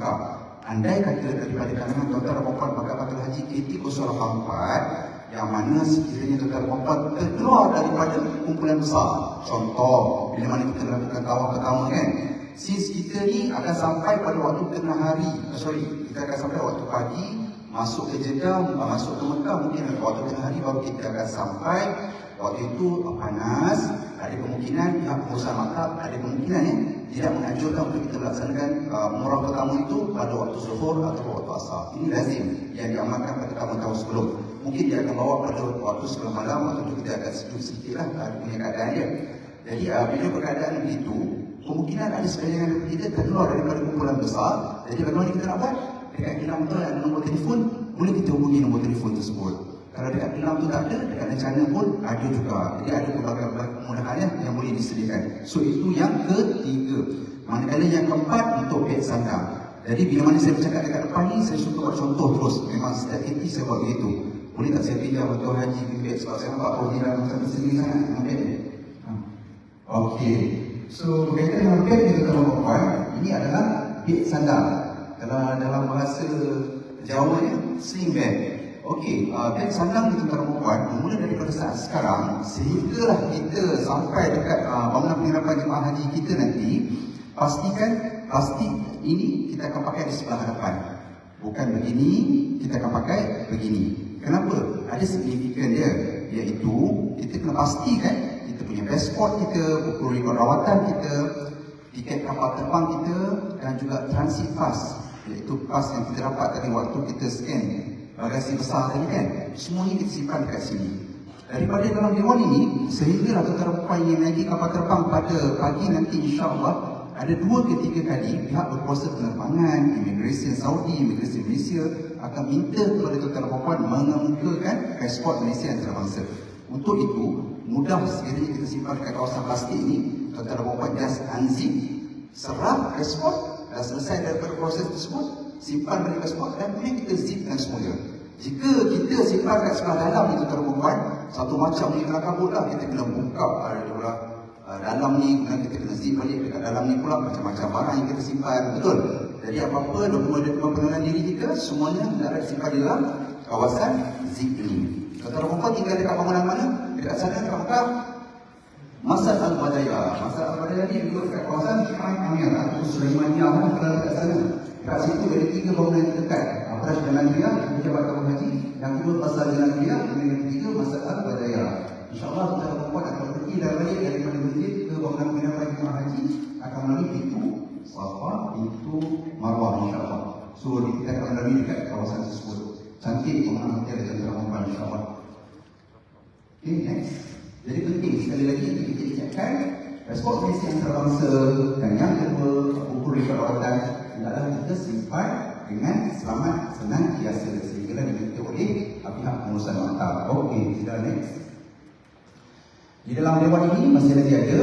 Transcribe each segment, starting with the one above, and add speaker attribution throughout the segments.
Speaker 1: lengkap. Andai kata daripada kalangan tuan-tuan dan puan Pakar Haji KT084 yang mana sekiranya tuan-tuan dan puan terkeluar daripada kumpulan besar, contoh bila mana kita melakukan tawaf pertama kan, since kita ni akan sampai pada waktu tengah hari, kita akan sampai waktu pagi, masuk ke Jeddah, masuk ke Mekah, mungkin waktu tengah hari baru kita akan sampai. Waktu itu panas, ada kemungkinan pihak pengusaha maktab ada kemungkinan tidak menganjurkan untuk kita melaksanakan umrah pertama itu pada waktu zuhur atau waktu asar. Ini lazim yang diamalkan pada tahun-tahun sebelum. Mungkin dia akan bawa pada waktu sebelum malam, waktu itu kita akan sejuk sedikit lah punya keadaan dia. Jadi bila keadaan begitu, kemungkinan ada sebahagian daripada kita terkeluar daripada kumpulan besar. Jadi bagaimana kita nak buat? Dekat kilang tu ada nombor telefon, boleh kita hubungi nombor telefon tersebut. Kalau dekat kilang tu tak ada, dekat rencana pun ada juga. Jadi ada pelbagai kemudahan yang boleh disediakan. So itu yang ketiga. Manakala yang keempat untuk beg sandang. Jadi bila mana saya bercakap dekat depan ni, saya suka buat contoh terus. Memang setiap aktiviti saya buat begitu. Boleh tak saya pinjam Tuan Haji beg sebab saya nampak dia macam sini sangat ambil ni. Okey. So berkaitan dengan beg kita kalau buat, ini adalah beg sandang. Kalau dalam bahasa Jawa ni sling bag. Okey, beg sandang kita perempuan bermula daripada saat sekarang sehinggalah kita sampai dekat bangunan penyerapan jemaah haji kita nanti, pastikan plastik ini kita akan pakai di sebelah hadapan. Bukan begini, kita akan pakai begini. Kenapa? Ada signifikan dia, iaitu kita kena pastikan kita punya pasport kita, buku rekod rawatan kita, tiket kapal terbang kita dan juga transit pass, iaitu pas yang kita dapat tadi waktu kita scan bagasi besar tadi kan, semuanya kita simpan dekat sini. Daripada dalam dewan ini, sehingga tuan-tuan puan yang naiki kapal terbang pada pagi nanti insya-Allah, ada 2 ke 3 kali pihak berkuasa penerbangan, imigresen Saudi, imigresen Malaysia akan minta kepada tuan-tuan puan mengemukakan pasport Malaysia antarabangsa. Untuk itu, mudah sekiranya kita simpan dekat kawasan plastik ini, tuan-tuan puan just unzip, serap pasport, dah selesai daripada proses tersebut, simpan balik pasport dan kemudian kita zipkan semuanya. Jika kita simpan kat sebelah dalam itu tuan-tuan, satu macam ni kena kabut lah, kita kena buka dalam ni, kemudian kita kena zip balik dekat dalam ni pula macam-macam barang yang kita simpan, betul? Jadi apa-apa dokumen-dokumen pengenalan diri kita semuanya hendaklah disimpan di dalam kawasan zip ini. Tuan-tuan tinggal dekat bangunan mana? Dekat sana, dekat Mekah, Masjid Al-Badaya. Masjid Al-Badaya ni duduk dekat kawasan Syekh Amir atau Sulaimaniyah, kalau dekat sana. Dekat situ ada 3 bangunan yang dekat. Atas Jalan Raya, Pejabat Kampung Haji. Yang kedua Pasar Jalan Raya, dan yang ketiga Masjid Al-Badaya. InsyaAllah tuan-tuan puan akan pergi dan balik daripada masjid ke bangunan penyerapan jemaah haji akan melalui pintu Safa, pintu Marwah insyaAllah. So kita akan melalui dekat kawasan tersebut. Cantik bangunan hotel dan tuan-tuan puan insyaAllah. Okay, next. Jadi penting sekali lagi kita ucapkan pasport Malaysia antarabangsa, dan yang kedua buku rekod rawatan adalah kita simpan dengan selamat senantiasa sehingga diminta oleh pihak pengurusan maktab. Okey, kita next. Di dalam dewan ini masih lagi ada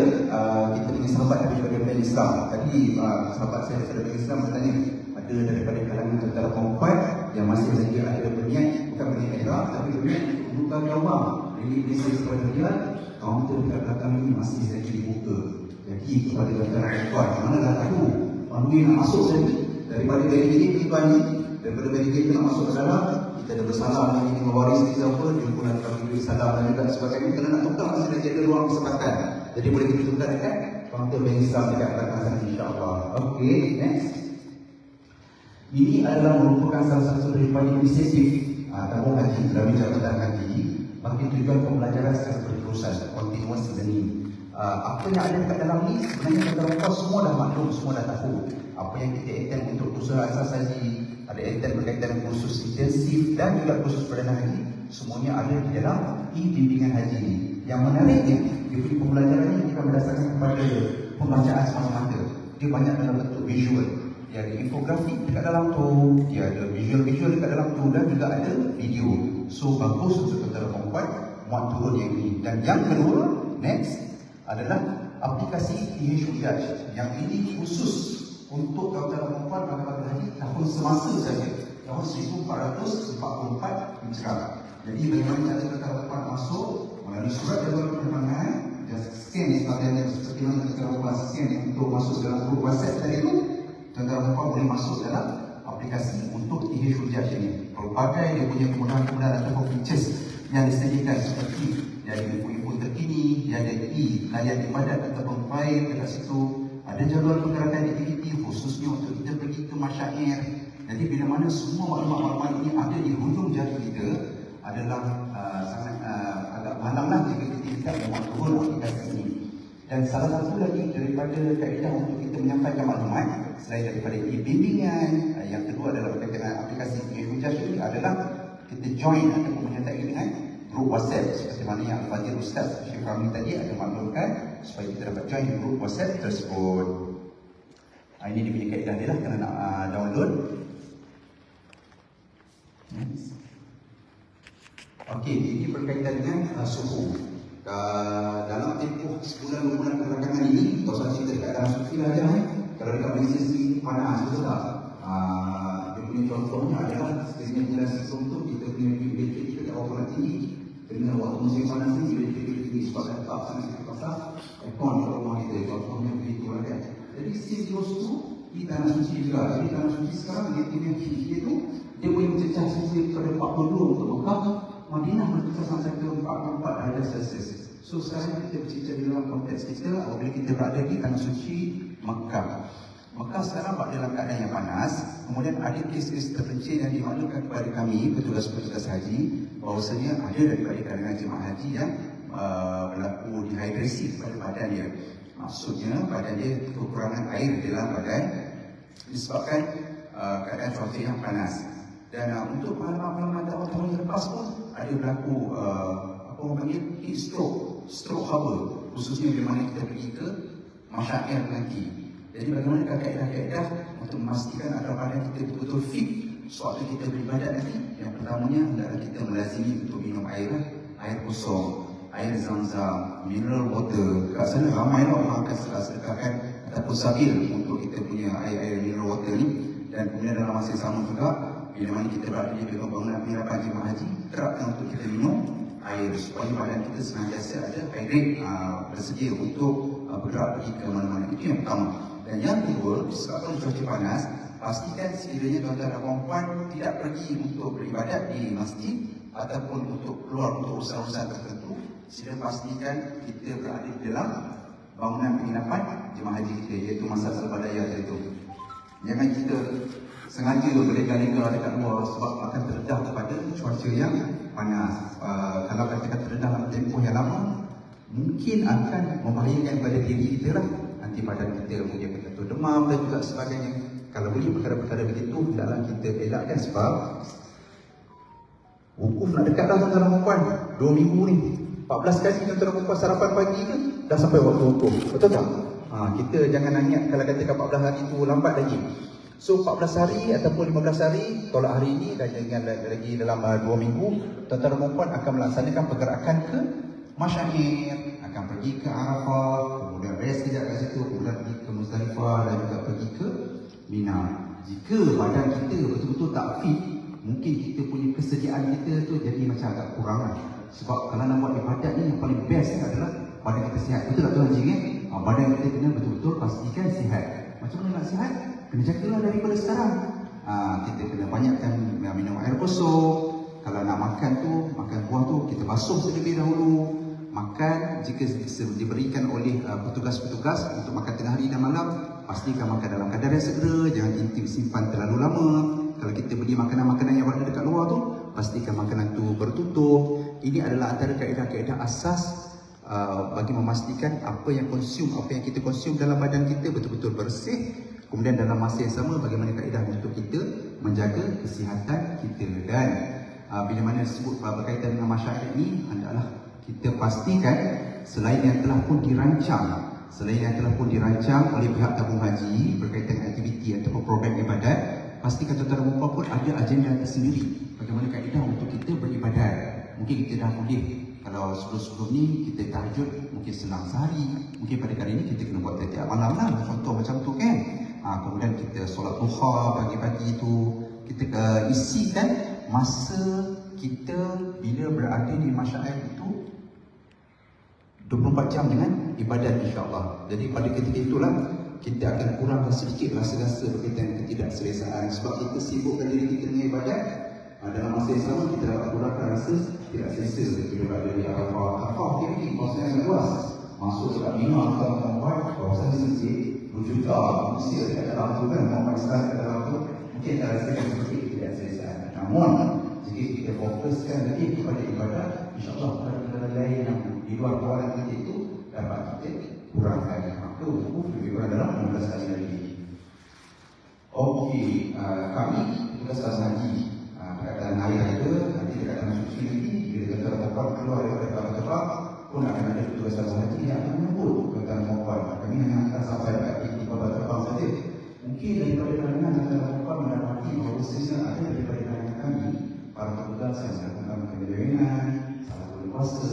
Speaker 1: kita punya sahabat daripada Bani Islam. Tadi sahabat saya daripada Bani Islam bertanya, ada daripada kalangan tuan-tuan perempuan yang masih lagi ada berniat, bukan berniat ihram tapi berniat buka jawab ini bisnes kepada dia, kaunter dekat belakang ini masih lagi dibuka. Jadi kepada tuan-tuan perempuan, mana dah tahu manusia nak masuk tadi daripada barikade tuan ni, daripada barikade nak masuk ke dalam, kita ada bersalam lagi dengan waris kita apa, jumpulan kami salam dan juga sebagainya. Kalau nak tukar masih lagi ada ruang kesempatan. Jadi boleh kita tukar dekat kaunter Bani Islam dekat belakang sana insya-Allah. Okey, next. Ini adalah merupakan salah satu daripada inisiatif tabung haji Dalam Jabatan Haji bagi tujuan pembelajaran secara berterusan, continuous learning. Apa yang ada dekat dalam ni sebenarnya tuan-tuan semua dah maklum, semua dah tahu. Apa yang kita attend untuk usaha asas haji, ada attend berkaitan dengan kursus intensif dan juga kursus perdana haji, semuanya ada di dalam bimbingan haji ni. Yang menariknya, dia punya pembelajaran ini kita berdasarkan kepada pembacaan semata-mata. Dia banyak dalam bentuk visual. Dia ada infografik dekat dalam tu, dia ada visual-visual dekat dalam tu, dan juga ada video. So bagus untuk tuan-tuan perempuan muat turun yang ini. Dan yang kedua, next, adalah aplikasi PH Judge. Yang ini khusus untuk tuan-tuan perempuan pada haji tahun semasa saja, tahun 1444 Hijrah. Jadi bagaimana cara tuan-tuan perempuan masuk melalui surat jadual penerbangan, dan scan seperti mana tuan-tuan perempuan scan untuk masuk dalam grup WhatsApp tadi itu. tuan-tuan dan puan boleh masuk dalam aplikasi untuk TH Hujah ini. Pelbagai dia punya kemudahan-kemudahan ataupun features yang disediakan seperti dari info-info terkini, dia ada layan ibadat ataupun file dekat situ, ada jadual pergerakan aktiviti khususnya untuk kita pergi ke masyair. Jadi bila mana semua maklumat-maklumat ini ada di hujung jari kita adalah sangat agak malanglah jika kita tidak membuat turun aplikasi ini. Dan salah satu lagi daripada kaedah untuk kita menyampaikan maklumat selain daripada e-bimbingan, yang kedua adalah berkaitan aplikasi e-hujah ini adalah kita join ataupun menyertai dengan grup WhatsApp seperti mana yang Al-Fadhil Ustaz Syekh Ramli tadi ada maklumkan supaya kita dapat join grup WhatsApp tersebut. Ini dia punya kaedah dia lah, kena nak download. Okey, ini berkaitan dengan suhu. Dalam tempoh sebulan menggunakan belakangan ini, tak usah cerita dekat dalam sufi aja. Kalau dekat Malaysia sendiri panas, betul tak? Dia punya contohnya adalah sekiranya bulan sebelum tu kita punya bilik kita tak berapa tinggi. Kerana waktu musim panas ni bilik kita tinggi sebab tak sangat kita pasang aircon kat rumah kita. Contohnya begitu lah kan. Jadi setiap tu di tanah suci juga. Jadi tanah suci sekarang dia punya dia tu dia boleh mencecah suhu kepada 42 untuk Mekah. Madinah berkisar sampai ke 44 darjah Celsius. So sekarang kita bercerita di dalam konteks kita apabila kita berada di tanah suci Mekah. Mekah sekarang berada dalam keadaan yang panas. Kemudian ada kes-kes terpencil yang dimaklumkan kepada kami petugas-petugas haji bahawasanya ada daripada kalangan jemaah haji yang berlaku dehidrasi pada badan dia. Maksudnya badan dia kekurangan air dalam badan disebabkan keadaan cuaca yang panas. Dan untuk pengalaman-pengalaman tahun-tahun yang lepas pun ada berlaku apa orang panggil heat stroke haba, khususnya bila mana kita pergi ke masyair nanti. Jadi bagaimana kaedah-kaedah untuk memastikan agar badan kita betul-betul fit sewaktu kita beribadat nanti? Yang pertamanya adalah kita melazimi untuk minum air kosong, air zam-zam, mineral water. Kat sana ramai orang akan sedekahkan ataupun sabil untuk kita punya air mineral water ni. Dan kemudian dalam masa yang sama juga, bila mana kita berada di bangunan penyerapan jemaah haji, terapkan untuk kita minum air supaya badan kita senantiasa ada hydrate, bersedia untuk bergerak pergi ke mana-mana. Itu yang pertama. Dan yang kedua, disebabkan cuaca panas, pastikan sekiranya tuan-tuan dan puan tidak pergi untuk beribadat di masjid ataupun untuk keluar untuk urusan-urusan tertentu. Sila pastikan kita berada di dalam bangunan penginapan jemaah haji kita, iaitu Masjid Al-Badaya itu. Jangan kita sengaja berlega-lega dekat luar sebab akan terdedah kepada cuaca yang panas. Kalau katakan terdedah dalam tempoh yang lama, mungkin akan membahayakan pada diri kita lah. Nanti badan kita mungkin terjatuh demam dan juga sebagainya. Kalau boleh perkara-perkara begitu, hendaklah kita elakkan sebab wukuf nak dekat dah tuan-tuan dan puan. 2 minggu ni 14 kali tuan-tuan dan puan sarapan pagi ke dah sampai waktu wukuf, betul tak? Kita jangan ingat kalau katakan 14 hari itu lambat lagi. So 14 hari ataupun 15 hari, tolak hari ini dan jangan lagi dalam 2 minggu, tuan-tuan dan puan akan melaksanakan pergerakan ke masyair, akan pergi ke Arafah, kemudian rest kejap kat situ, kemudian pergi ke Muzdalifah dan juga pergi ke Mina. Jika badan kita betul-betul tak fit, mungkin kita punya kesediaan kita tu jadi macam agak kurang lah. Sebab kalau nak buat ibadat ni yang paling best adalah badan kita sihat. Betul tak tuan Haji kan? Badan kita kena betul-betul pastikan sihat. Macam mana nak sihat? Kena jagalah daripada sekarang. Kita kena banyakkan minum air kosong. Kalau nak makan tu, makan buah tu kita basuh terlebih dahulu. Makan jika diberikan oleh petugas-petugas untuk makan tengah hari dan malam, pastikan makan dalam kadar yang segera, jangan intim simpan terlalu lama. Kalau kita beli makanan-makanan yang berada dekat luar tu, pastikan makanan tu bertutup. Ini adalah antara kaedah-kaedah asas bagi memastikan apa yang kita konsum dalam badan kita betul-betul bersih. Kemudian dalam masa yang sama, bagaimana kaedah untuk kita menjaga kesihatan kita. Dan bila mana disebut berkaitan dengan masyarakat ini, hendaklah kita pastikan selain yang telah pun dirancang oleh pihak tabung haji berkaitan dengan aktiviti ataupun program ibadat, pastikan tuan-tuan dan puan pun ada agenda tersendiri bagaimana kaedah untuk kita beribadat. Mungkin kita dah boleh, kalau sebelum-sebelum ni kita tahajud mungkin selang sehari, mungkin pada kali ini kita kena buat tiap malam lah, contoh macam tu kan. Kemudian kita solat duha pagi-pagi itu, kita isikan masa kita bila berada di masyair itu 24 jam dengan ibadat, insya-Allah. Jadi pada ketika itulah kita akan kurangkan sedikit rasa-rasa berkaitan dengan ketidakselesaan. Sebab kita sibukkan diri kita dengan ibadat, dalam masa yang sama kita dapat kurangkan rasa tidak selesa kita berada di Arafah. Arafah ini kawasan yang luas, masuk dekat Mina, kawasan masjid berjuta manusia dekat dalam tu kan, Muhammad Islam dekat dalam tu, mungkin kita rasakan sedikit ketidakselesaan. Namun jika kita fokuskan lagi kepada ibadat, insyaAllah perkara lain yang di luar kawalan kita itu dapat kita kurangkan. Maka lebih kurang dalam 16 kali lagi. Okey, kami tugas asal haji perkataan ayah itu nanti dekat dalam suci nanti bila tentara Mokon keluar daripada Kaabah Terbang pun akan ada tugas asal haji yang akan menyebut tentara Mokon. Kami hanya akan sampai di Kaabah Terbang saja. Mungkin daripada kalangan tentara Mokon mendapati bahawa sesnya ada daripada kalangan kami para petugas yang melakukan penyelewengan, salah berkuasa,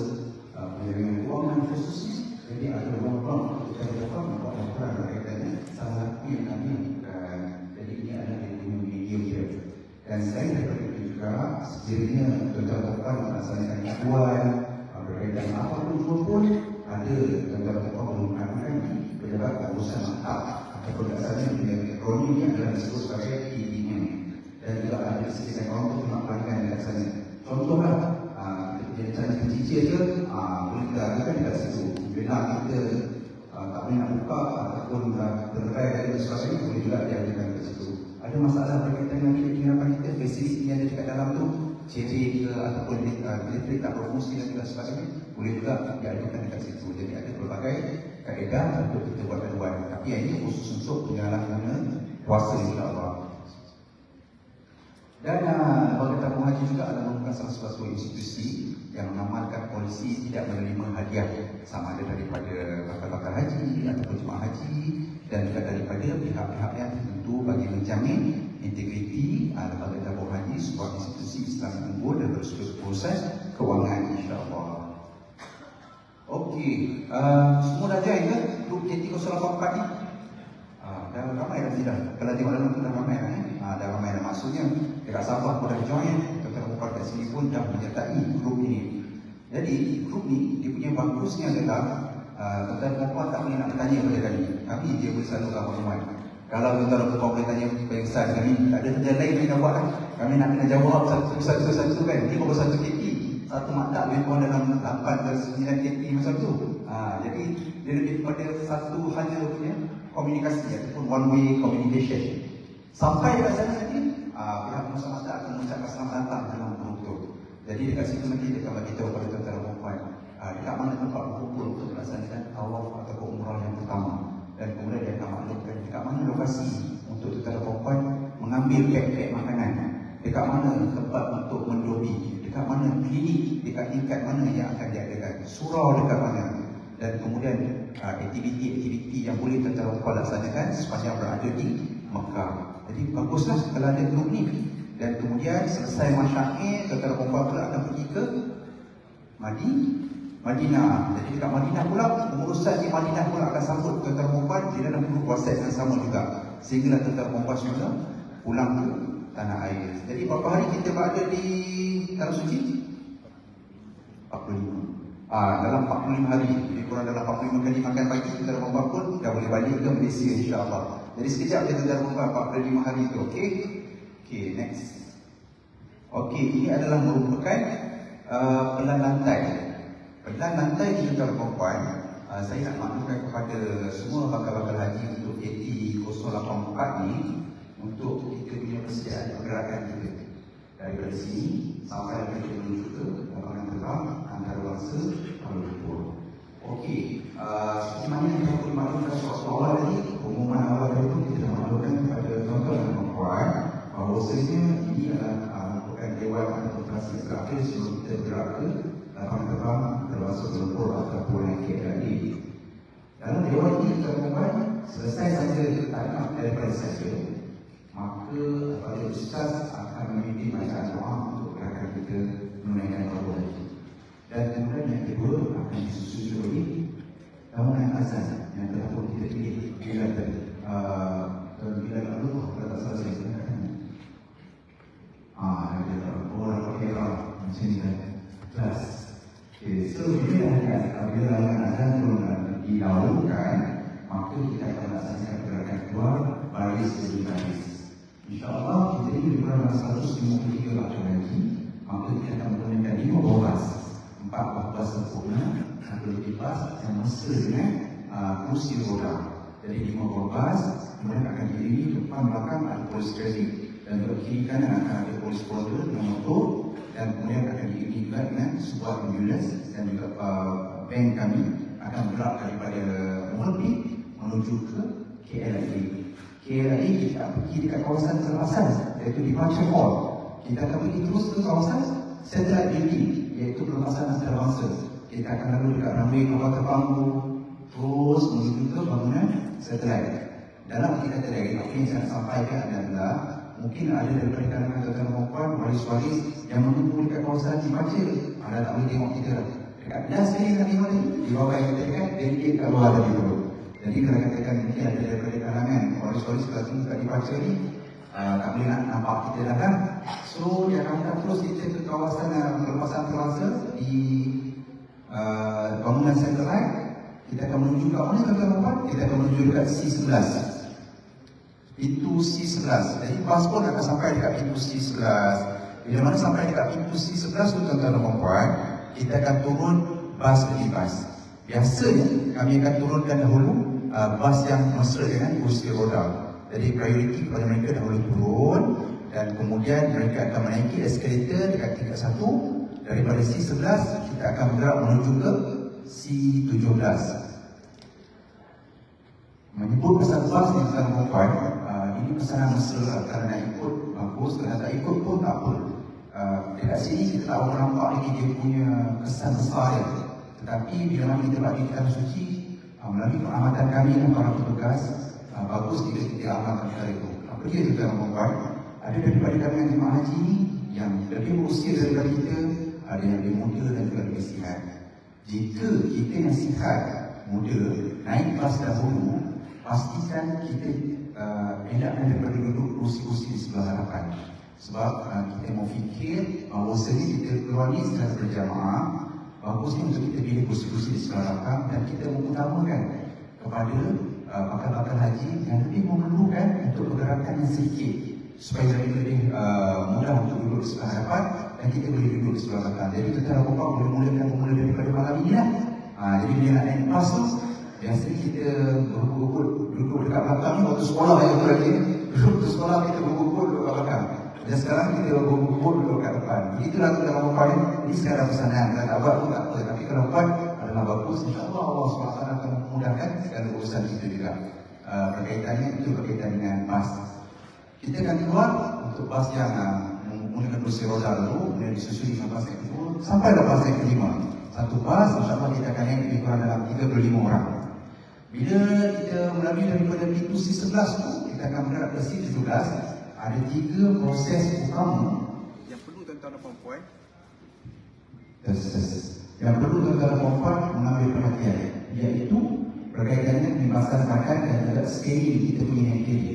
Speaker 1: penyelewengan kewangan khususnya. Jadi ada ruang-ruang untuk tentara Mokon membuat laporan berkaitannya salah satu yang kami lakukan. Jadi ini adalah yang video kita. Dan selain daripada itu juga, sekiranya tentara Mokon melaksanakan aduan berkaitan apapun pun ada tentara Mokon menggunakan pejabat urusan maktab ataupun asalnya dunia elektronik ini adalah disebut sebagai e-email. Dan juga ada sekitar orang untuk pelanggan dekat sana. Contohlah, kita cari kecil je, boleh kita akan dekat situ. Bila kita tak boleh nak buka ataupun terlerai dan sebagainya, boleh juga diadakan dekat situ. Ada masalah berkaitan dengan penginapan kita, fasiliti yang ada dekat dalam tu, CD ke ataupun elektrik tak berfungsi dan sebagainya, boleh juga diadakan dekat situ. Jadi ada pelbagai kaedah untuk kita buat aduan. Tapi yang ini khusus untuk penyalahgunaan kuasa insya-Allah. Dan lembaga tabung haji juga adalah merupakan salah satu institusi yang mengamalkan polisi tidak menerima hadiah sama ada daripada bakal-bakal haji ataupun jemaah haji dan juga daripada pihak-pihak yang tertentu bagi menjamin integriti lembaga tabung haji sebuah institusi Islam yang unggul dan berproses kewangan insya-Allah. Okey, semua dah join ke grup JT084 ni? Dah ramai dah tidak? Kalau tengok dalam tu dah ramai dah dah ramai dah. Maksudnya dekat Sabah pun dah join, tentara Mokon kat sini pun dah menyertai grup ini. Jadi grup ni dia punya bagusnya adalah tentara Mokon tak boleh nak bertanya pada kami dia boleh salurkan maklumat. Kalau tentara Mokon boleh tanya bangsa kami, tak ada kerja lain yang nak buat kan? Kami nak kena jawab satu-satu kan. Ini baru satu KT, satu maktab lebih kurang dalam 8 ke 9 KT macam tu. Jadi dia lebih kepada satu hanya punya komunikasi ataupun one way communication. Sampai dekat sana nanti pihak pengusaha maktab akan mengucapkan selamat datang dalam grup tu. Jadi dekat situ nanti dia akan bagi tahu kepada tentara Mokon dekat mana tempat berkumpul untuk melaksanakan tawaf atau umrah yang pertama. Dan kemudian dia akan maklumkan dekat mana lokasi untuk tentara Mokon mengambil kek-kek makanan, dekat mana tempat untuk mendobi, dekat mana klinik, dekat tingkat mana yang akan diadakan, surau dekat mana, dan kemudian aktiviti-aktiviti yang boleh tentara Mokon laksanakan sepanjang berada di Mekah. Jadi baguslah kalau ada grup ni. Dan kemudian selesai masyarakat, tentara Mokon pula akan pergi ke Madinah. Jadi dekat Madinah pula, pengurusan di Madinah pula akan sambut tentara Mokon di dalam grup WhatsApp yang sama juga. Sehingga tentara Mokon semula pulang ke tanah air. Jadi berapa hari kita berada di Tanah Suci? 45. Dalam 45 hari, lebih kurang dalam 45 kali makan pagi, tentara Mokon pun dah boleh balik ke Malaysia insya-Allah. Jadi sekejap kita tentara Mokon 45 hari tu, okey? Okey, next. Okey, ini adalah merupakan pelan lantai. Pelan lantai di tentara Mokon. Saya nak maklumkan kepada semua bakal-bakal haji untuk AT084 ni, untuk kita punya persediaan pergerakan kita. Daripada sini sampai kita menuju ke lapangan terbang antarabangsa Kuala Lumpur. Okey, seperti mana yang saya boleh maklumkan soal awal tadi, pengumuman awal tadi pun kita maklumkan kepada tuan-tuan dan puan-puan bahawasanya ini adalah merupakan dewan administrasi terakhir sebelum kita bergerak ke lapangan terbang antarabangsa Kuala Lumpur ataupun KLIA. Dalam dewan ini tuan-tuan, selesai saja taknak daripada saya, maka Fadil Ustaz akan memimpin bacaan doa untuk gerakan kita menunaikan fardu haji. Dan kemudian yang kedua akan disusul oleh tahunan azan yang telah pun kita pilih bila lalu kalau tak salah saya katakan ada orang kira macam ni kan kelas. So ini adalah apabila azan pun dilakukan, maka maka kita akan melaksanakan gerakan keluar baris demi baris. InsyaAllah kita ini lebih kurang 153 bakal lagi, maka kita akan menggunakan 5 boras, 4 boras sempurna, 1 lipas yang mesra dengan kursi roda. Jadi 5 boras, kemudian akan diiringi depan belakang ada polis traffic, dan juga kiri kanan akan ada polis porter dengan motor, dan kemudian akan diiringi juga dengan sebuah ambulans dan juga bank kami akan bergerak daripada Moulpi menuju ke KLIA. KLIA kita pergi dekat kawasan pelepasan, iaitu di Departure Hall. Kita akan pergi terus ke kawasan Satellite Building, iaitu pelepasan antarabangsa. Kita akan lalu dekat runway kapal terbangku, terus menuju ke bangunan Satellite. Dalam kita tadi, apa yang saya sampaikan adalah mungkin ada daripada kalangan tuan-tuan dan puan, waris-waris yang menunggu dekat kawasan Departure. Anda tak boleh tengok kita dekat last kali nak tengok ni, di bawah yang kita dekat, dia kat luar tadi dulu. Jadi kalau katakan mungkin ada daripada kalangan waris-waris kalau tinggi kat Departure ni, tak boleh nak nampak kita dah kan. So dia akan terus kita ke kawasan pelepasan terasa di bangunan Satellite. Kita akan menuju ke mana tuan-tuan dan puan? Kita akan menuju dekat C11, pintu C11. Jadi bas pun akan sampai dekat pintu C11. Bila mana sampai dekat pintu C11 tu tuan-tuan dan puan, kita akan turun bas demi bas. Biasanya kami akan turunkan dahulu bas yang mesra dengan kursi roda. Jadi prioriti kepada mereka dahulu turun, dan kemudian mereka akan menaiki eskalator dekat tingkat 1. Daripada C11 kita akan bergerak menuju ke C17. Menyebut pasal bas ni tuan-tuan dan puan, ini pesanan mesra. Kalau nak ikut bagus, kalau tak ikut pun tak apa. Dekat sini kita tak boleh nampak lagi dia punya kesan besar dia. Tetapi bila mana kita bagi kitab suci, melalui pengamatan kami dan para petugas, bagus jika kita amalkan perkara itu. Apa dia juga membuat? Ada daripada kalangan jemaah haji ini yang lebih berusia daripada kita, ada yang lebih muda dan juga lebih sihat. Jika kita yang sihat, muda, naik bas dahulu, pastikan kita elakkan daripada duduk kursi-kursi di sebelah hadapan. Sebab kita mau fikir bahawa seni kita keluar ni secara berjamaah, bagusnya untuk kita pilih kursi-kursi di sebelah belakang, dan kita mengutamakan kepada bakal-bakal haji yang lebih memerlukan untuk pergerakan yang sedikit supaya lebih mudah untuk duduk di sebelah hadapan dan kita boleh duduk di sebelah belakang. Jadi tuan-tuan puan boleh mula daripada malam ini lah. Jadi bila nak naik bas tu, biasanya kita berebut-rebut duduk dekat belakang ni. Waktu sekolah yang terakhir, duduk ke sekolah kita berebut-rebut duduk kat belakang. Dan sekarang kita berebut-rebut duduk kat depan. Itulah tuan-tuan puan, ini sekarang pesanan. Kalau tak buat pun tak apa. Tapi kalau buat adalah bagus, insyaAllah Allah SWT akan memudahkan segala urusan kita juga. Berkaitannya itu berkaitan dengan bas. Kita akan keluar untuk bas yang menggunakan kursi roda dulu, kemudian disusuli dengan bas yang kedua, sampai ke bas yang kelima. Satu bas, insyaAllah kita akan naik lebih kurang dalam 35 orang. Bila kita melalui daripada pintu C11 tu, kita akan bergerak ke C17. Ada 3 proses utama yang perlu tuan-tuan dan puan-puan yang perlu tuan-tuan dan puan-puan mengambil perhatian, iaitu berkaitannya pembebasan makan dan juga scaling kita punya hand carry.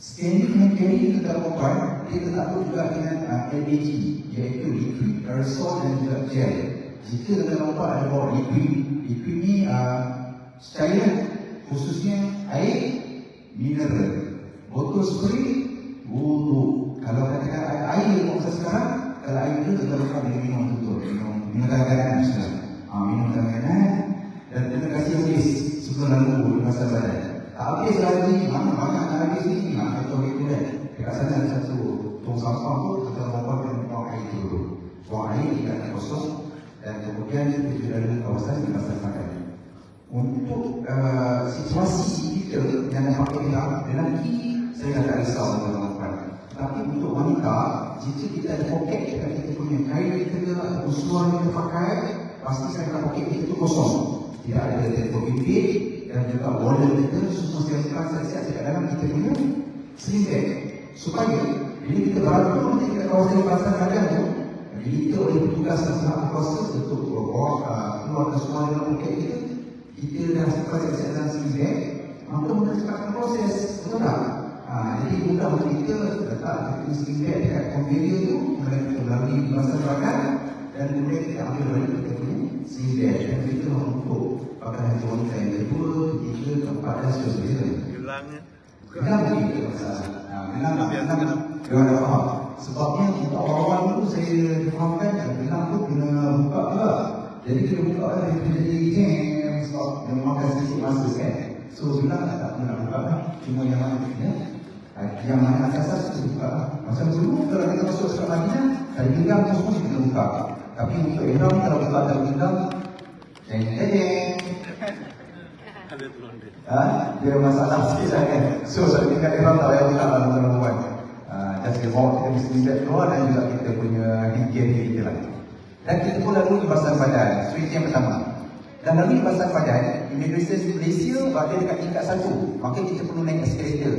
Speaker 1: Scaling hand carry tuan-tuan dan puan-puan, dia tertakut juga dengan LPG, iaitu liquid, aerosol dan juga gel. Jika tuan-tuan dan puan-puan ada bawa liquid ni cairan, khususnya air mineral. Botol spray, wudu. Kalau katakan air masa sekarang, kalau air itu tetap boleh minum betul. Minum kadang-kadang sudah. Minum kadang-kadang dan terima kasih habis sebelum lalu di masa badan. Tak habis lagi, mana banyak tak habis ni. Atau itu kan. Dekat sana ada satu tong sampah tu, kita bawa dan buang air itu dulu. Buang air di kanan kosong dan kemudian kita ada kawasan di masa makan. Untuk situasi kita yang pakai hilang, lelaki saya tak risau tuan-tuan. Tapi untuk wanita, jika kita ada poket dekat kita punya kain kita atau seluar yang kita pakai, pastikan poket kita itu kosong. Tidak ada telefon bimbit dan juga wallet kita semua siap-siap dekat dalam kita punya sling bag. Supaya bila kita baru nanti kita kawasan pasar kadang tu, bila kita oleh petugas dan pihak kuasa untuk keluarkan semua dalam poket kita dah siap-siap dalam sling bag, maka mencetakkan proses, betul tak? Jadi mudah untuk kita letak sling bag dekat conveyor tu, kemudian kita melalui masa belakang dan kemudian kita ambil balik kita punya sling bag dan kita untuk Apakah haji wanita yang kedua, ketiga, keempat dan seterusnya?
Speaker 2: Gelangnya.
Speaker 1: Gelang juga masalah. Gelang jangan ada faham. Sebabnya untuk awal-awal dulu saya difahamkan gelang tu kena buka juga. Jadi kena buka lah, dia kena jadi jam sebab dia memakan sedikit masa kan. So gelang tak kena buka lah. Cuma yang mana ya? Yang mana asas itu buka. Macam dulu kalau kita masuk sekolah Madinah, dari gelang tu semua kita buka. Tapi untuk ihram kalau buka dari gelang, jeng-jeng. Dia masalah sikit lah kan. So saya tinggal ihram tak payah buka lah tuan-tuan. Just kita bawa kita mesti lihat keluar dan juga kita punya hinggian kita lah. Dan kita pun lalu libasan badan. So itu yang pertama. Dan lalu libasan badan, Immigration Malaysia berada dekat tingkat 1. Maka kita perlu naik eskalator.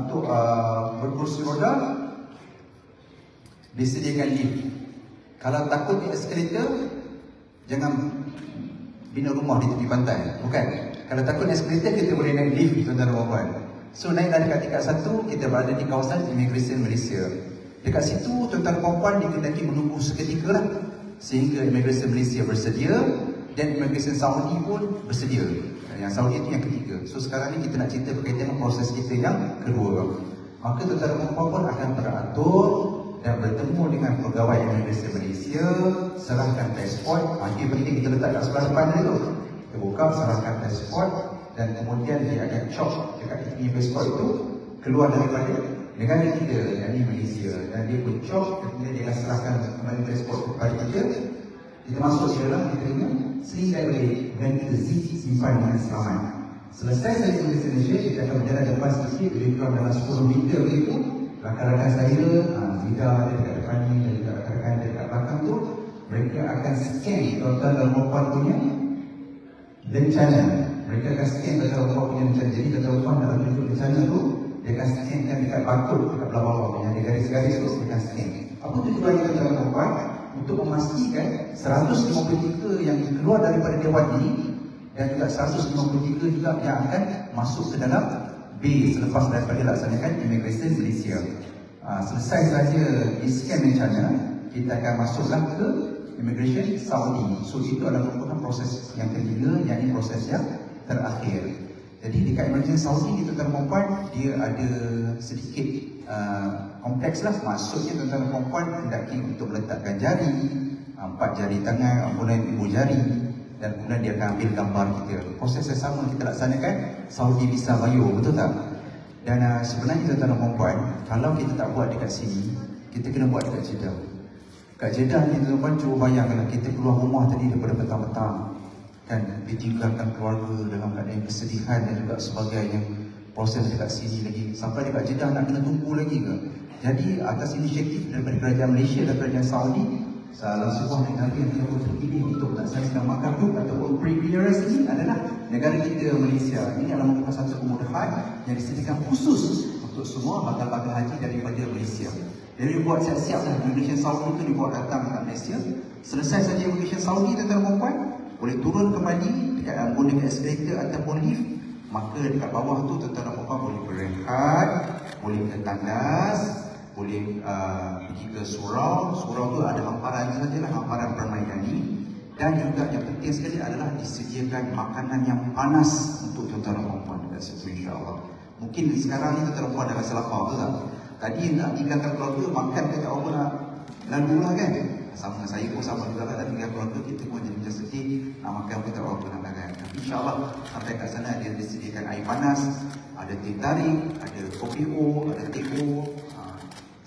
Speaker 1: Untuk berkursi roda, disediakan lift. Kalau takut di eskalator, jangan bina rumah di tepi pantai. Bukan. Kalau takut eskalator, kita boleh naik lift, tuan-tuan dan puan-puan. So naiklah dekat tingkat 1, kita berada di kawasan Immigration Malaysia. Dekat situ tuan-tuan dan puan-puan dikendaki menunggu seketika lah, sehingga Immigration Malaysia bersedia dan Immigration Saudi pun bersedia. Yang Saudi itu yang ketiga. So sekarang ni kita nak cerita berkaitan dengan proses kita yang kedua. Maka tuan-tuan dan puan-puan akan beratur dan bertemu dengan pegawai Immigration Malaysia, serahkan pasport. Ini penting kita letak kat sebelah depan dia tu. Kita buka, serahkan pasport, dan kemudian dia akan chop dekat tinggi pasport itu keluar daripada negara kita, yakni Malaysia, dan dia pun chop, kemudian dia akan serahkan kembali pasport kepada kita. Kita masuk di dalam, kita kena sehingga boleh dan kita simpan dengan selamat. Selesai saya tulis Malaysia, kita akan berjalan depan sedikit, lebih kurang dalam 10 meter begitu. Rakan-rakan saya, Zida ada dekat depan ni, dan juga rakan-rakan dekat belakang tu, mereka akan scan tuan-tuan dan puan punya rencana. Mereka akan scan tuan-tuan dan puan punya rencana. Jadi tuan-tuan dan puan dalam bentuk rencana tu, dia akan scankan dekat barcode dekat bawah yang ada garis-garis tu, dia akan scan. Apa tujuan tuan-tuan dan puan? Untuk memastikan 153 yang keluar daripada Dewan ini dan juga 153 juga yang akan masuk ke dalam B selepas daripada laksanakan Immigration Malaysia. Selesai saja di scan rencana, kita akan masuklah ke Immigration Saudi. So itu adalah merupakan proses yang ketiga, yakni proses yang terakhir. Jadi dekat Immigration Saudi ni tuan-tuan dan puan, dia ada sedikit kompleks lah. Maksudnya tuan-tuan dan puan hendaki untuk meletakkan jari, 4 jari tangan, kemudian ibu jari, dan kemudian dia akan ambil gambar kita. Proses yang sama kita laksanakan Saudi Visa Bio, betul tak? Dan sebenarnya tuan-tuan dan puan, kalau kita tak buat dekat sini, kita kena buat dekat Jeddah. Kat Jeddah ni tuan-tuan cuba bayangkan, kita keluar rumah tadi daripada petang-petang, kan, ditinggalkan keluarga dalam keadaan kesedihan dan juga sebagainya. Proses dekat sini lagi, sampai dekat Jeddah nak kena tunggu lagi ke? Jadi atas inisiatif daripada kerajaan Malaysia dan kerajaan Saudi, salah sebuah negara yang telah terpilih untuk melaksanakan makhluk ataupun pre-clearance ini adalah negara kita, Malaysia. Ini adalah merupakan satu kemudahan yang disediakan khusus untuk semua bakal-bakal haji daripada Malaysia. Jadi buat siap-siap lah, Immigration Saudi itu dibuat datang ke Malaysia. Selesai saja Immigration Saudi, tuan-tuan dan puan, boleh turun kembali dekat menggunakan eskalator ataupun lift. Maka dekat bawah tu tuan-tuan dan puan boleh berehat, boleh ke tandas, boleh pergi ke surau. Surau tu ada hamparan sajalah, hamparan permaidani. Dan juga yang penting sekali adalah disediakan makanan yang panas untuk tuan-tuan dan puan dekat situ, insya-Allah. Mungkin sekarang ni tuan-tuan dan puan dah rasa lapar, betul tak? Tadi nak tinggalkan keluarga, makan kata Allah nak lalu lah kan? Sama dengan saya pun sama juga lah, tinggal keluarga kita pun jadi macam sedih, nak makan kita Allah nak makan. Tapi insyaAllah sampai kat sana dia disediakan air panas, ada teh tarik, ada kopi O, ada teh O.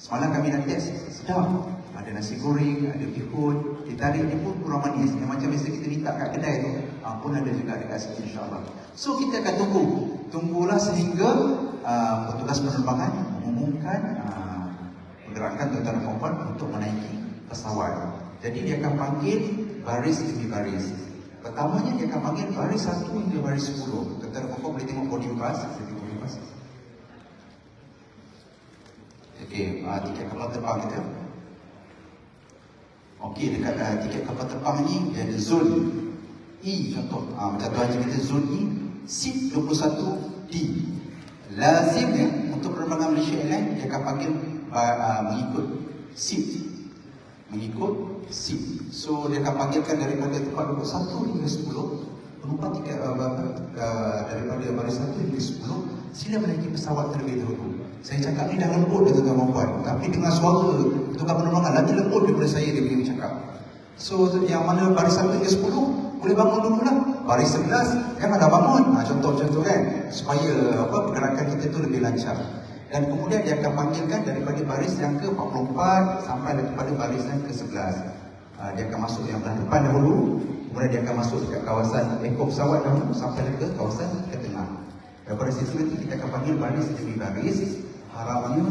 Speaker 1: Semalam kami dah test, sedap. Ada nasi goreng, ada bihun, teh tarik dia pun kurang manis. Yang macam biasa kita minta kat kedai tu, pun ada juga dekat situ insyaAllah. So kita akan tunggulah sehingga petugas penerbangan mengumumkan pergerakan tuan-tuan dan puan untuk menaiki pesawat. Jadi dia akan panggil baris demi baris. Pertamanya dia akan panggil baris 1 hingga baris 10. Tuan-tuan dan puan boleh tengok boarding pass. Okey, tiket kapal terbang kita. Okey, dekat tiket kapal terbang ni dia ada zone E contoh. Macam tu aja kita zone E, seat 21D. Lazimnya untuk penerbangan Malaysia Airlines dia akan panggil mengikut seat. So dia akan panggilkan daripada tempat 21 hingga 10 penumpang tiket daripada baris 1 hingga 10, sila menaiki pesawat terlebih dahulu. Saya cakap ni dah lembut dia tuan-tuan dan puan, tapi dengan suara tukang penerbangan lagi lembut daripada saya dia punya cakap. So yang mana baris 1 hingga 10 boleh bangun dulu lah. Baris 11 jangan dah bangun. Contoh-contoh kan, supaya pergerakan kita tu lebih lancar. Dan kemudian dia akan panggilkan daripada baris yang ke-44 sampai daripada baris yang ke-11. Dia akan masuk yang belah depan dahulu, kemudian dia akan masuk dekat kawasan ekor pesawat dahulu sampai ke kawasan ke tengah. Daripada situ nanti kita akan panggil baris demi baris. Harapnya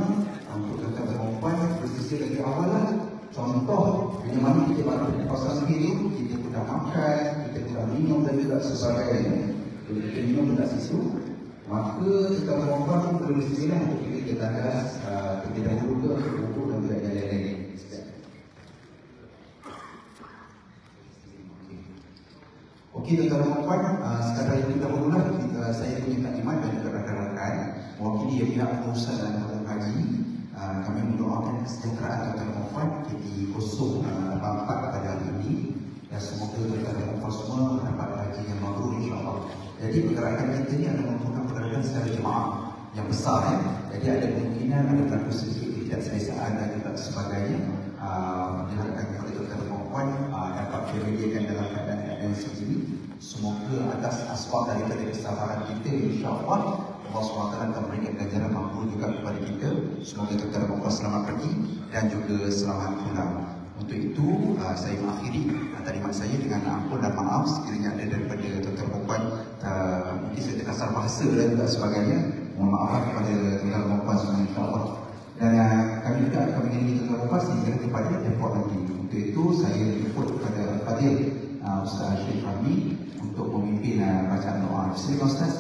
Speaker 1: untuk tuan-tuan dan puan bersisi lagi awal lah. Contoh, bila mana kita berada di kawasan sendiri, kita sudah makan, kita sudah minum dan juga sebagainya. Bila kita minum dan susu, maka kita berpuan perlu sisilah untuk kita tandas terlebih dahulu ke buku dan juga yang lain-lain. Okey, tuan-tuan dan puan, sekadar yang kita bermula, saya punya taklimat dan juga rakan-rakan mewakili pihak pengurusan dan kampung haji. Kami mendoakan kesejahteraan tuan-tuan dan puan di 084 pada hari ini, dan semoga tuan-tuan dan puan semua mendapat haji yang mabrur insya-Allah. Jadi pergerakan kita ni adalah merupakan pergerakan secara jemaah yang besar ya. Jadi ada kemungkinan ada berlaku sedikit ketidakselesaan dan juga sebagainya. Diharapkan kepada tuan-tuan dan puan dapat dirediakan dalam keadaan sendiri. Semoga atas asbab daripada kesabaran kita, insya-Allah Allah SWT akan memberikan ganjaran mabrur juga kepada kita. Semoga tuan-tuan dan puan selamat pergi dan juga selamat pulang. Untuk itu, saya mengakhiri taklimat saya dengan ampun dan maaf sekiranya ada daripada tuan-tuan dan puan mungkin saya terkasar bahasa dan juga sebagainya. Mohon maaf kepada tuan-tuan dan puan semua, insya-Allah. Dan kami juga akan mengiringi tuan-tuan dan puan sehingga kepada airport nanti. Untuk itu, saya jemput kepada Fadil Ustaz Syed Fahmi untuk memimpin bacaan doa. Silakan Ustaz.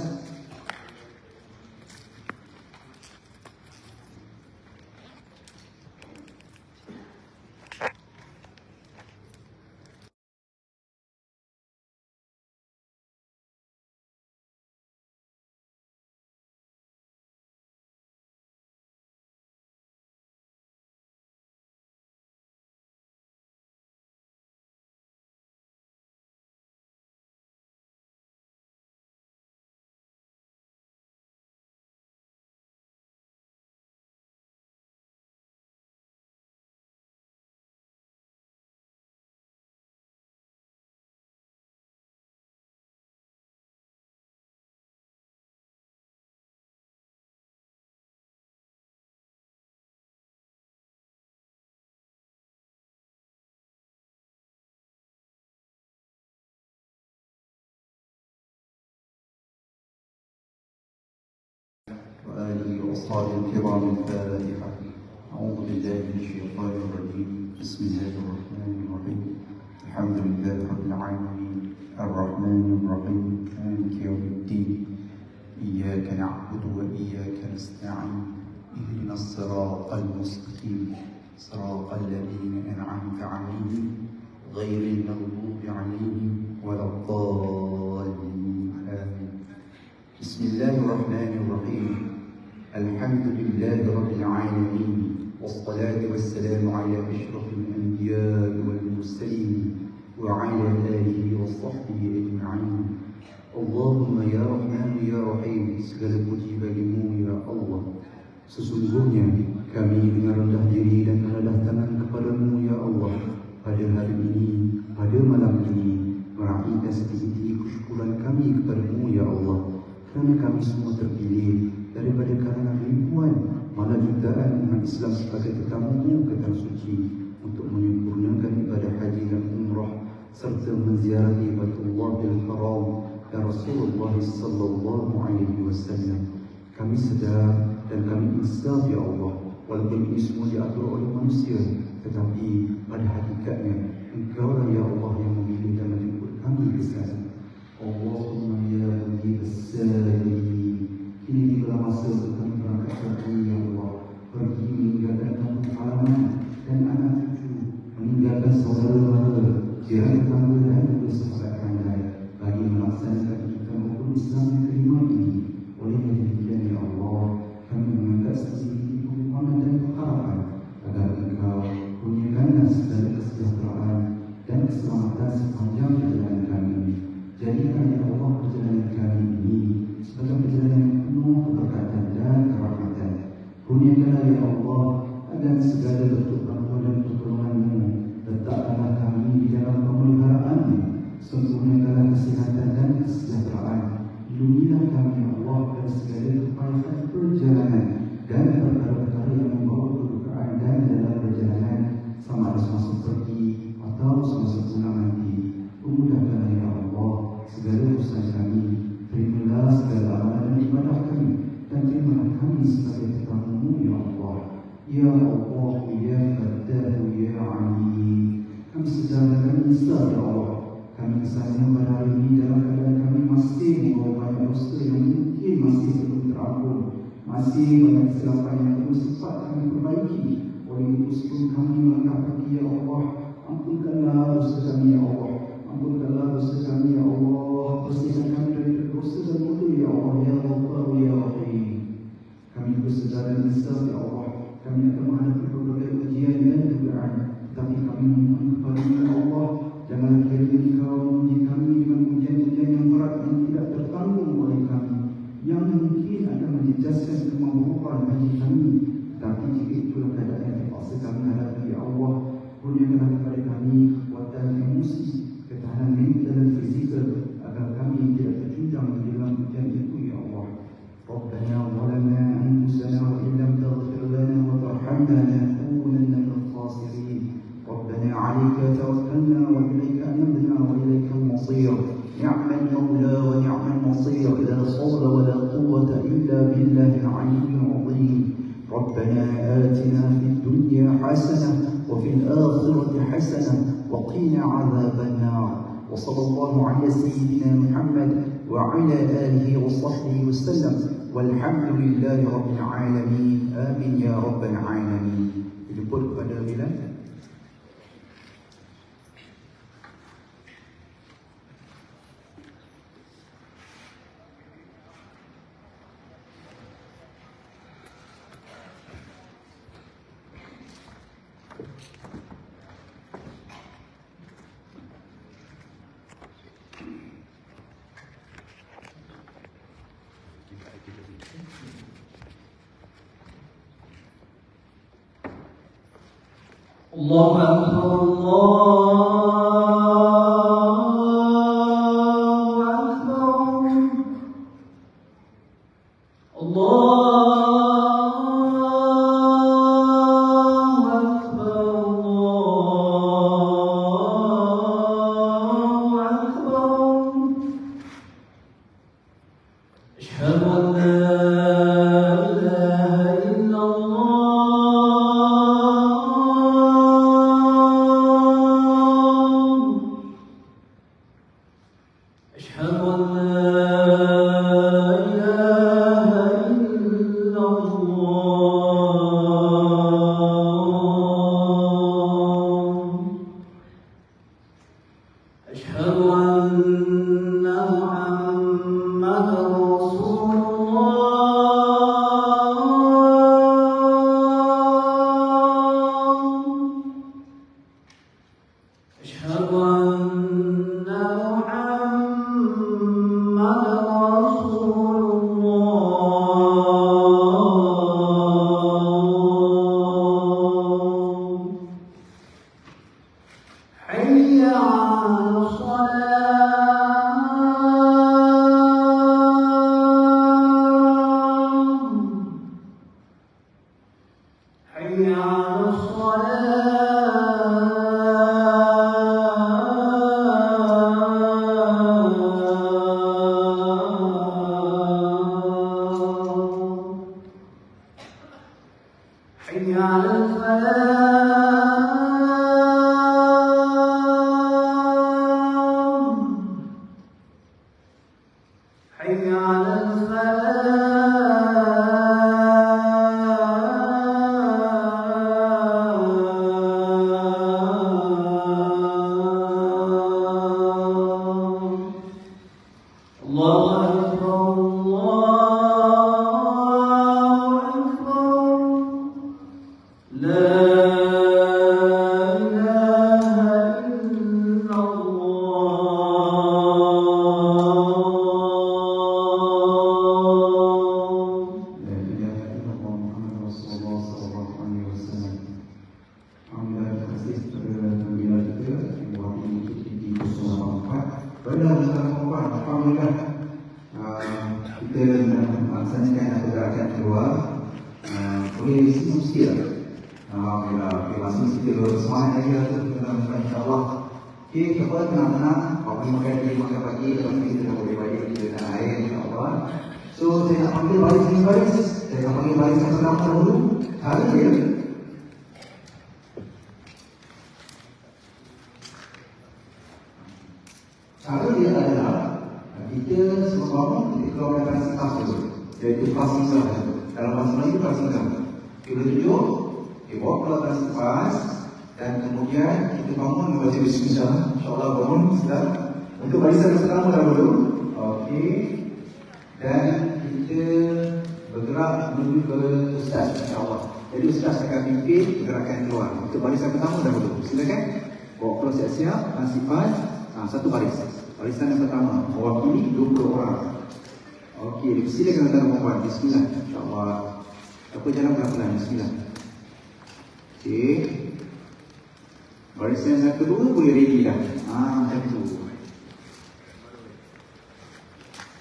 Speaker 2: وآله وأصحابه الكرام الفاتحة. أعوذ بالله من الشيطان الرجيم. بسم الله الرحمن الرحيم. الحمد لله رب العالمين الرحمن الرحيم مالك يوم الدين. إياك نعبد وإياك نستعين. اهدنا الصراط المستقيم صراط الذين أنعمت عليهم غير المغضوب عليهم ولا الضالين. آمين. بسم الله الرحمن الرحيم. الحمد لله رب العالمين والصلاة والسلام على أشرف الأنبياء والمرسلين وعلى آله وصحبه أجمعين. اللهم يا رحمن يا رحيم, segala puji bagimu ya Allah. Sesungguhnya kami dengan rendah diri dan menadah tangan kepadamu ya Allah pada hari ini, pada malam ini, meraihkan sedikit kesyukuran kami kepadamu ya Allah, kerana kami semua terpilih daripada kalangan ribuan malah jutaan umat Islam sebagai tetamu ke tanah suci untuk menyempurnakan ibadah haji dan umrah serta menziarahi Baitullahil Haram dan Rasulullah sallallahu alaihi wasallam. Kami sedar dan kami insaf ya Allah, walaupun ini semua diatur oleh manusia, tetapi pada hakikatnya Engkau lah ya Allah yang memilih dan menjemput kami ke sana. Allahumma ya Rabbi as-Salim. Kini tiba masa kami berangkat pergi ya Allah, pergi meninggalkan kampung halaman dan anak cucu, meninggalkan saudara-saudara, jiran tetangga dan juga sahabat pandai bagi melaksanakan kita maupun Islam yang kelima ini. Oleh demikian ya Allah, kami mengangkat sedikit permohonan dan harapan agar Engkau kurniakanlah segala kesejahteraan dan keselamatan sepanjang perjalanan kami. Jadikan ya Allah Kurniakanlah ya Allah agar segala bentuk bantuan dan pertolongan-Mu letakkanlah kami di dalam pemeliharaan-Mu. Sempurnakanlah kesihatan dan kesejahteraan. Lindungilah kami ya Allah dari segala kepayahan perjalanan dan perkara-perkara yang membawa kedukaan dan dalam perjalanan, sama ada semasa pergi atau semasa pulang nanti. Memudahkanlah ya Allah segala urusan kami. Terimalah segala amalan dan ibadah kami, dan terimalah kami sebagai tetamu-Mu ya Allah. Ya Allah, ya Fattah, ya Alim. Kami sedang dan insya ya Allah. Kami kesannya pada hari ini dalam keadaan kami masih membawa banyak dosa yang mungkin masih belum terampun, masih banyak kesilapan yang perlu sempat kami perbaiki. Oleh itu sebelum kami melangkah pergi ya Allah, ampunkanlah dosa kami ya Allah. Ampunkanlah dosa kami ya Allah. Bersihkan kami dari dosa dan dosa ya Allah. Ya Allah, ya Rahim. Kami bersedar dan insaf ya Allah. Kami akan menghadapi berbagai ujian dan godaan, tetapi kami memohon kepada-Mu ya Allah, janganlah kiranya Engkau menguji kami dengan ujian-ujian yang berat yang tidak tertanggung oleh kami, yang mungkin akan menjejaskan kemampuan bagi kami. Tapi jika itulah keadaan yang terpaksa kami hadapi ya Allah, kurniakanlah kepada kami kekuatan emosi, ketahanan mental dan fizikal, agar kami tidak terjunjang di dalam ujian itu ya Allah. Rabbana zalamna anfusana wa in lam taghfir lana wa tarhamna lanakunanna minal khasirin. Rabbana 'alaika tawakkalna wa ilayka anabna wa ilaykal masir. Ni'mal mawla wa ni'mal nasir. La hawla wa la quwwata illa billahil 'aliyyil 'azim. ربنا آتنا في الدنيا حسنة وفي الآخرة حسنة وقنا عذاب النار. وصلى الله على سيدنا محمد وعلى آله وصحبه وسلم والحمد لله رب العالمين. آمين يا رب العالمين. Dijemput kepada Bilal.
Speaker 3: الله أكبر الله أكبر الله أكبر الله أكبر. أشهد أن لا إله إلا الله. أشهد أن لا إله إلا الله. أشهد أن محمدا رسول الله. أشهد أن حي على الصلاة. حي على الصلاة. حي على الفلاح. حي على الفلاح. الله أكبر الله أكبر. لا إله إلا الله.
Speaker 2: لا إله إلا الله محمد رسول Boleh isi sikit lah. Alhamdulillah. Okay, masih sikit dulu. Semangat lagi lah tu. InsyaAllah. Okay, kita tenang-tenang. Kalau makan pagi, tapi kita dah boleh balik. Kita nak air, insyaAllah. So, saya nak panggil baris ini baris. Saya nak panggil baris yang pertama dahulu. Hari dia. Cara dia adalah kita semua bangun, kita keluar dari sitas dulu. Iaitu pasingkan. Dalam bahasa Melayu pasingkan. Kita tunjuk, kita bawa keluar dari sitas. Dan kemudian kita bangun membaca bismillah. InsyaAllah bangun sudah. Untuk barisan pertama dahulu. Okey. Dan kita bergerak menuju ke Ustaz, insyaAllah. Jadi Ustaz akan pimpin gerakan keluar. Untuk barisan pertama dahulu. Silakan. Bawa keluar siap-siap. Nasifat. Satu baris. Barisan yang pertama mewakili 20 orang. Okey, silakan tuan-tuan dan puan. Bismillah. InsyaAllah. Apa jalan pelan-pelan. Bismillah. Okey. Barisan yang kedua boleh ready dah. Macam tu.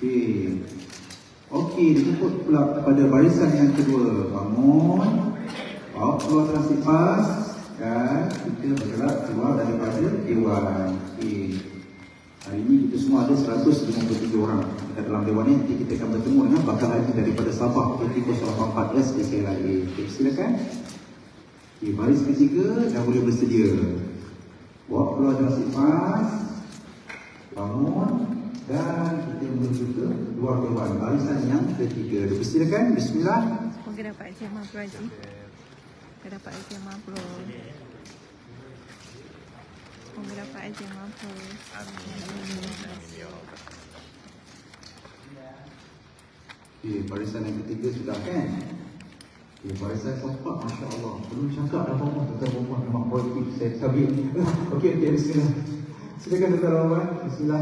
Speaker 2: Okey. Okey, dijemput pula pada barisan yang kedua. Bangun. Bawa keluar transipas. Dan kita bergerak keluar daripada dewan. Okey. Hari ini kita semua ada 157 orang dekat dalam dewan ini. Nanti kita akan bertemu dengan bakal haji daripada Sabah PT084 SKLIA. Okay, silakan. Okay, baris ketiga dah boleh bersedia. Bawa keluar transipas. Bangun. Dan kita menuju ke luar dewan. Barisan yang ketiga. Silakan. Bismillah.
Speaker 4: Semoga dapat jemaah Haji. Semoga dapat jemaah Haji. Semoga dapat jemaah Haji.
Speaker 2: Okay, barisan yang ketiga sudah kan? Okay, barisan keempat, Masya Allah. Belum cakap dah apa-apa. Tuan-tuan memang positif. Saya sabit. Okey, bismillah. Silakan tuan-tuan. Bismillah.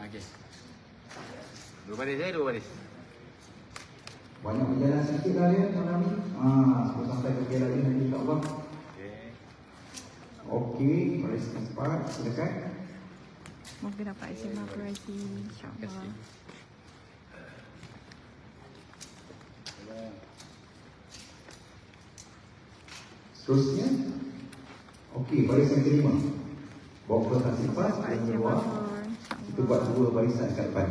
Speaker 5: Okey. Dua baris dua baris.
Speaker 2: Banyak berjalan sikit lah dia malam ni. Sebelum sampai ke KL lagi nanti insyaAllah. Okey, baris keempat. Silakan.
Speaker 4: Semoga dapat jemaah Haji. InsyaAllah.
Speaker 2: Seterusnya. Okey, baris yang kelima. Bawa keluar transipas dan keluar. Kita buat dua barisan kat depan.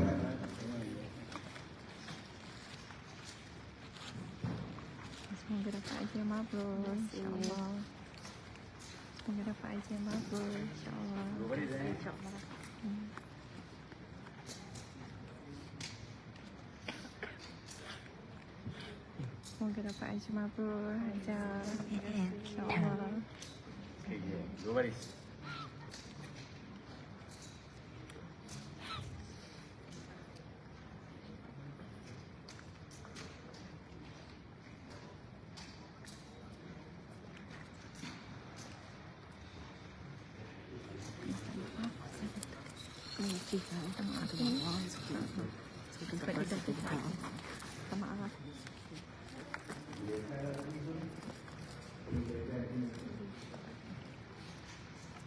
Speaker 4: Semoga dapat jemaah Haji. InsyaAllah. Semoga dapat jemaah Haji. InsyaAllah.
Speaker 5: Dua baris
Speaker 4: InsyaAllah. Semoga dapat jemaah Haji. InsyaAllah.
Speaker 5: Okey, dua baris.
Speaker 4: Maaf.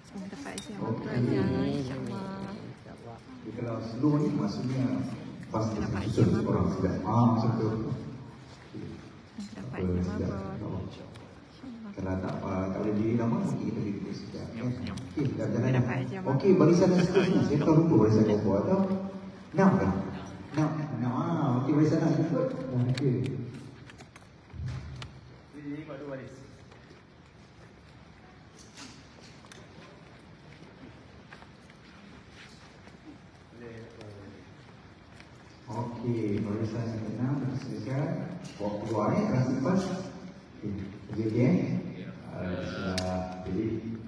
Speaker 4: Semoga dapat jemaah Haji. InsyaAllah.
Speaker 2: Kalau slow ni maksudnya pasti susun orang sudah. Macam tu.
Speaker 4: Semoga dapat jemaah Haji.
Speaker 2: Kalau tak boleh diri lama, mungkin kita diri sekejap. Okey, dah jalan.
Speaker 4: Dapat jemaah.
Speaker 2: Okey, barisan yang seterusnya. Saya tak lupa barisan yang buat tau. Nak tak? Nak. Okey, barisan nak ikut. Okey.
Speaker 5: Ini buat dua baris.
Speaker 2: Okey, barisan yang keenam silakan. Bawa keluar transipas. Okey, okey. Sudah jadi.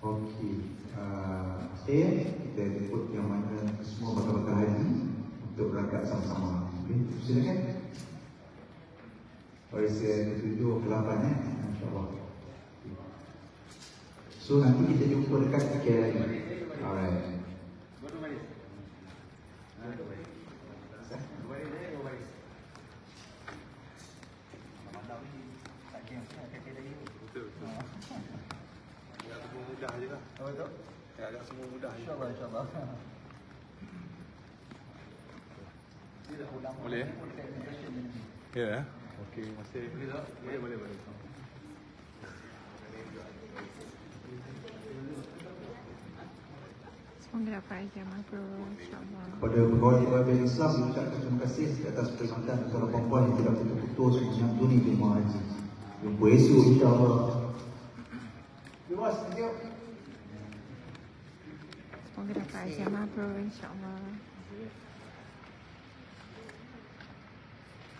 Speaker 2: Okey, kita ikut yang mana semua bakal-bakal haji untuk berangkat sama-sama. Okey, silakan. Barisan ke-7 ke-8 insya-Allah. So nanti kita jumpa dekat KL. Alright.
Speaker 5: Dua baris. tu? Ya, agak semua mudah.
Speaker 2: InsyaAllah.
Speaker 5: Boleh? Ya. Okey, masih. Boleh.
Speaker 4: Semoga dapat ajar makhluk, insyaAllah.
Speaker 2: Pada pegawai Islam mengucapkan terima kasih atas perkhidmatan kepada perempuan yang tidak putus-putus menyantuni jemaah haji. Jumpa esok insyaAllah. Terima kasih.
Speaker 4: Semoga dapat ajar makhluk, insyaAllah.